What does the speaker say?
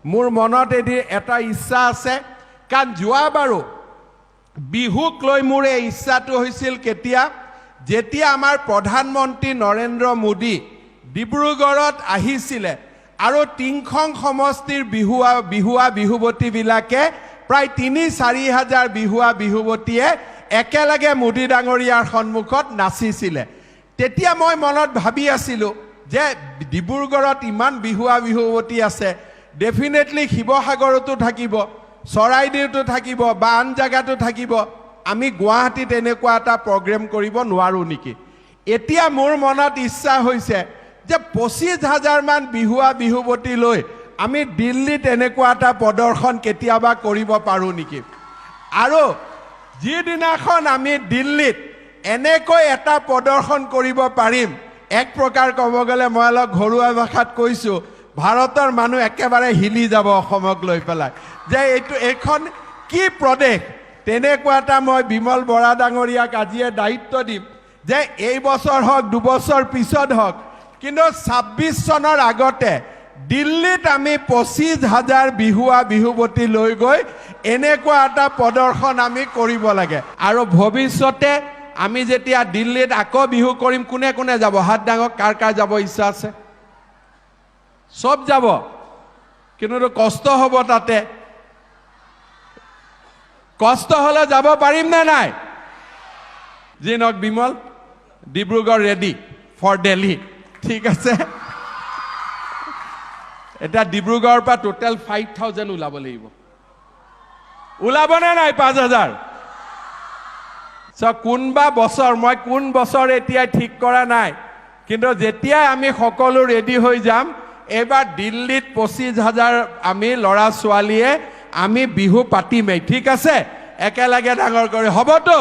মোৰ মনত এটা ইচ্ছা আছে, কাৰণ যোৱাবাৰো বিহুক লৈ মোৰ এই ইচ্ছাটো হৈছিল কেতিয়া, যেতিয়া আমাৰ প্ৰধানমন্ত্ৰী নৰেন্দ্ৰ মোদী ডিব্ৰুগড়ত আহিছিলে আৰু টিংখং সমষ্টিৰ বিহুৱতীবিলাকে প্ৰায় ৩-৪ হাজাৰ বিহুৱতীয়ে একেলগে মোদী ডাঙৰীয়াৰ সন্মুখত নাচিছিলে। তেতিয়া মই মনত ভাবি আছিলোঁ যে ডিব্ৰুগড়ত ইমান বিহুৱতী আছে, ডেফিনেটলি শিৱসাগৰতো থাকিব, চৰাইদেউতো থাকিব বা আন জেগাতো থাকিব, আমি গুৱাহাটীত এনেকুৱা এটা প্ৰগ্ৰেম কৰিব নোৱাৰোঁ নেকি? এতিয়া মোৰ মনত ইচ্ছা হৈছে যে ২৫,০০০ মান বিহুৱতী লৈ আমি দিল্লীত এনেকুৱা এটা প্ৰদৰ্শন কেতিয়াবা কৰিব পাৰোঁ নেকি? আৰু যিদিনাখন আমি দিল্লীত এনেকৈ এটা প্ৰদৰ্শন কৰিব পাৰিম, এক প্ৰকাৰ ক'ব গ'লে মই অলপ ঘৰুৱা ভাষাত কৈছোঁ, ভাৰতৰ মানুহ একেবাৰে হিলি যাব অসমক লৈ পেলাই, যে এইখন কি প্ৰদেশ। তেনেকুৱা এটা মই বিমল বৰা ডাঙৰীয়াক আজিয়ে দায়িত্ব দিম যে এই বছৰ হওক, 2 বছৰ পিছত হওক, কিন্তু ২৬ চনৰ আগতে দিল্লীত আমি ২৫,০০০ বিহুৱতী লৈ গৈ এনেকুৱা এটা প্ৰদৰ্শন আমি কৰিব লাগে। আৰু ভৱিষ্যতে আমি যেতিয়া দিল্লীত আকৌ বিহু কৰিম, কোনে কোনে যাব? হাত ডাঙক, কাৰ কাৰ যাব ইচ্ছা আছে? চব যাব, কিন্তু কষ্ট হ'ব তাতে। কষ্ট হ'লে যাব পাৰিম নে নাই? যি নহওক বিমল, ডিব্ৰুগড় ৰেডি ফৰ দিল্লী, ঠিক আছে? এতিয়া ডিব্ৰুগড়ৰ পৰা টোটেল 5,000 ওলাব লাগিব। ওলাবনে নাই 5,000? কোনবা বছৰ, মই কোন বছৰ এতিয়া ঠিক কৰা নাই, কিন্তু যেতিয়াই আমি সকলো ৰেডি হৈ যাম, এইবাৰ দিল্লীত ২৫,০০০ আমি ল'ৰা ছোৱালীয়ে আমি বিহু পাতিমেই, ঠিক আছে? একেলগে ডাঙৰ কৰি হ'বতো।